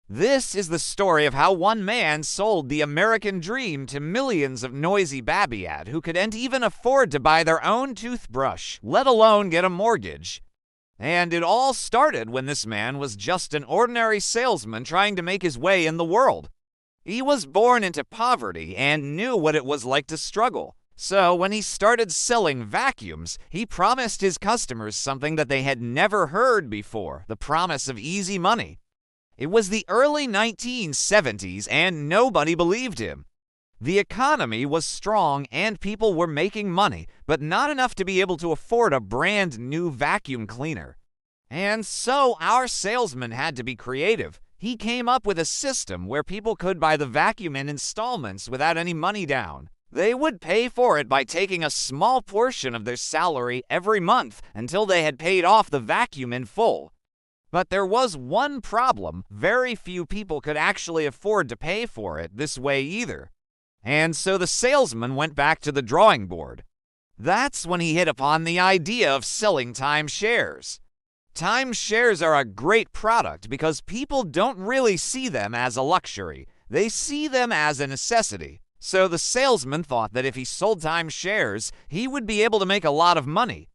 This is the story of how one man sold the American dream to millions of noisy Babiat who couldn't even afford to buy their own toothbrush, let alone get a mortgage. And it all started when this man was just an ordinary salesman trying to make his way in the world. He was born into poverty and knew what it was like to struggle. So when he started selling vacuums, he promised his customers something that they had never heard before, the promise of easy money. It was the early 1970s and nobody believed him. The economy was strong and people were making money, but not enough to be able to afford a brand new vacuum cleaner. And so our salesman had to be creative. He came up with a system where people could buy the vacuum in installments without any money down. They would pay for it by taking a small portion of their salary every month until they had paid off the vacuum in full. But there was one problem: very few people could actually afford to pay for it this way either. And so the salesman went back to the drawing board. That's when he hit upon the idea of selling timeshares. Timeshares are a great product because people don't really see them as a luxury. They see them as a necessity. So the salesman thought that if he sold timeshares, he would be able to make a lot of money.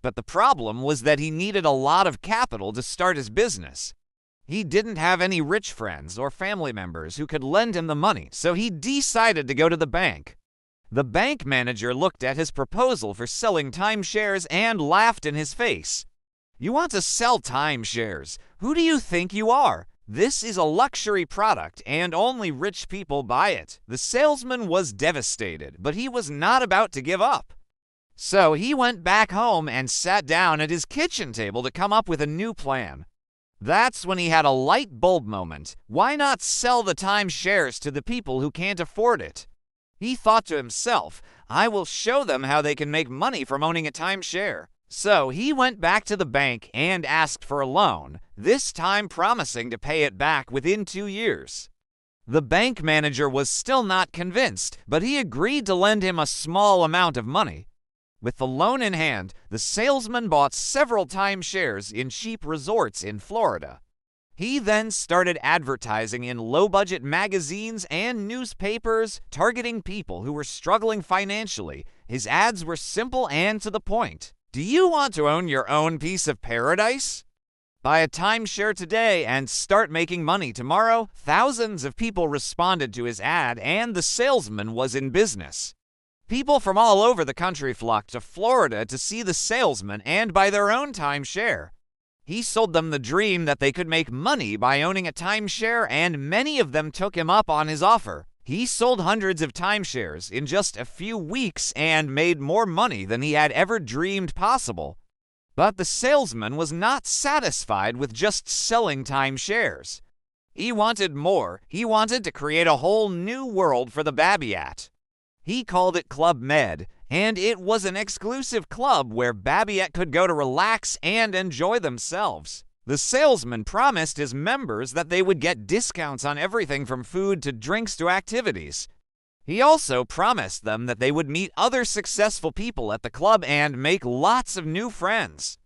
But the problem was that he needed a lot of capital to start his business. He didn't have any rich friends or family members who could lend him the money, so he decided to go to the bank. The bank manager looked at his proposal for selling timeshares and laughed in his face. "You want to sell timeshares? Who do you think you are? This is a luxury product and only rich people buy it." The salesman was devastated, but he was not about to give up. So he went back home and sat down at his kitchen table to come up with a new plan. That's when he had a light bulb moment. Why not sell the timeshares to the people who can't afford it? He thought to himself, I will show them how they can make money from owning a timeshare. So he went back to the bank and asked for a loan, this time promising to pay it back within 2 years. The bank manager was still not convinced, but he agreed to lend him a small amount of money. With the loan in hand, the salesman bought several timeshares in cheap resorts in Florida. He then started advertising in low-budget magazines and newspapers, targeting people who were struggling financially. His ads were simple and to the point. Do you want to own your own piece of paradise? Buy a timeshare today and start making money tomorrow. Thousands of people responded to his ad, and the salesman was in business. People from all over the country flocked to Florida to see the salesman and buy their own timeshare. He sold them the dream that they could make money by owning a timeshare, and many of them took him up on his offer. He sold hundreds of timeshares in just a few weeks and made more money than he had ever dreamed possible. But the salesman was not satisfied with just selling timeshares. He wanted more. He wanted to create a whole new world for the Babiat. He called it Club Med, and it was an exclusive club where Babiat could go to relax and enjoy themselves. The salesman promised his members that they would get discounts on everything from food to drinks to activities. He also promised them that they would meet other successful people at the club and make lots of new friends.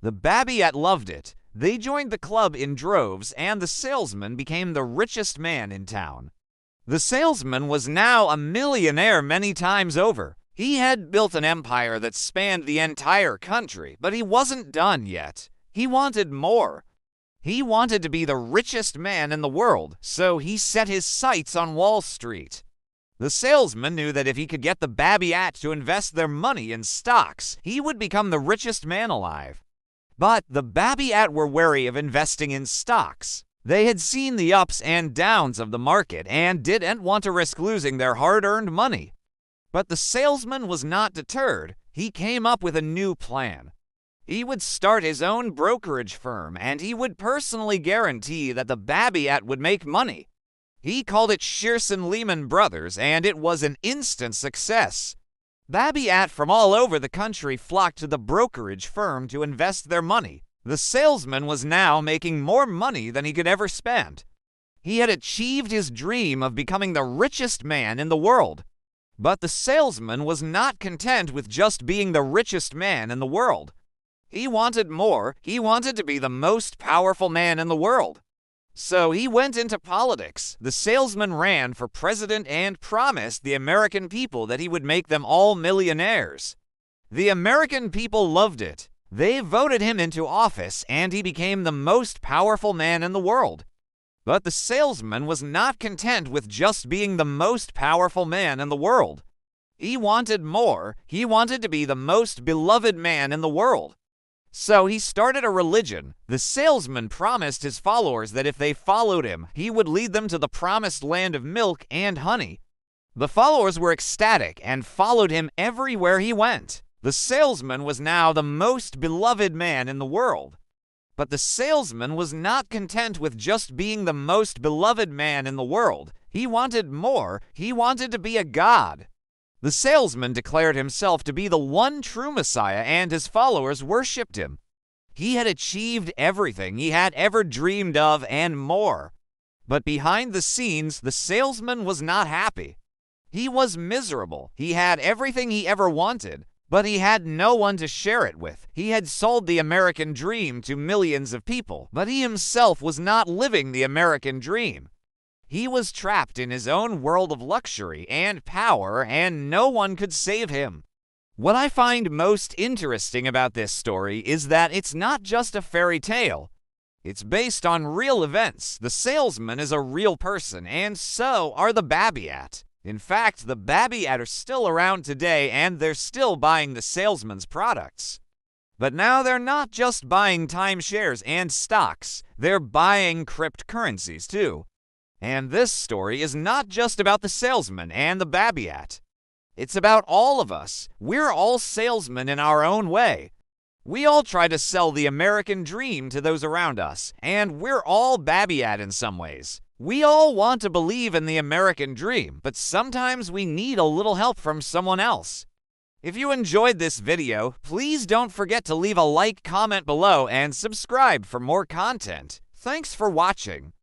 The Babiat loved it. They joined the club in droves, and the salesman became the richest man in town. The salesman was now a millionaire many times over. He had built an empire that spanned the entire country, but he wasn't done yet. He wanted more. He wanted to be the richest man in the world, so he set his sights on Wall Street. The salesman knew that if he could get the Babiat to invest their money in stocks, he would become the richest man alive. But the Babiat were wary of investing in stocks. They had seen the ups and downs of the market and didn't want to risk losing their hard-earned money. But the salesman was not deterred. He came up with a new plan. He would start his own brokerage firm, and he would personally guarantee that the Babiat would make money. He called it Shearson Lehman Brothers, and it was an instant success. Babiat from all over the country flocked to the brokerage firm to invest their money. The salesman was now making more money than he could ever spend. He had achieved his dream of becoming the richest man in the world. But the salesman was not content with just being the richest man in the world. He wanted more. He wanted to be the most powerful man in the world. So he went into politics. The salesman ran for president and promised the American people that he would make them all millionaires. The American people loved it. They voted him into office, and he became the most powerful man in the world. But the salesman was not content with just being the most powerful man in the world. He wanted more. He wanted to be the most beloved man in the world. So he started a religion. The salesman promised his followers that if they followed him, he would lead them to the promised land of milk and honey. The followers were ecstatic and followed him everywhere he went. The salesman was now the most beloved man in the world. But the salesman was not content with just being the most beloved man in the world. He wanted more. He wanted to be a god. The salesman declared himself to be the one true Messiah, and his followers worshipped him. He had achieved everything he had ever dreamed of and more. But behind the scenes, the salesman was not happy. He was miserable. He had everything he ever wanted, but he had no one to share it with. He had sold the American dream to millions of people, but he himself was not living the American dream. He was trapped in his own world of luxury and power, and no one could save him. What I find most interesting about this story is that it's not just a fairy tale. It's based on real events. The salesman is a real person, and so are the Babiat. In fact, the Babiat are still around today, and they're still buying the salesman's products. But now they're not just buying timeshares and stocks. They're buying cryptocurrencies too. And this story is not just about the salesman and the Babiat. It's about all of us. We're all salesmen in our own way. We all try to sell the American dream to those around us, and we're all Babiat in some ways. We all want to believe in the American dream, but sometimes we need a little help from someone else. If you enjoyed this video, please don't forget to leave a like, comment below, and subscribe for more content. Thanks for watching.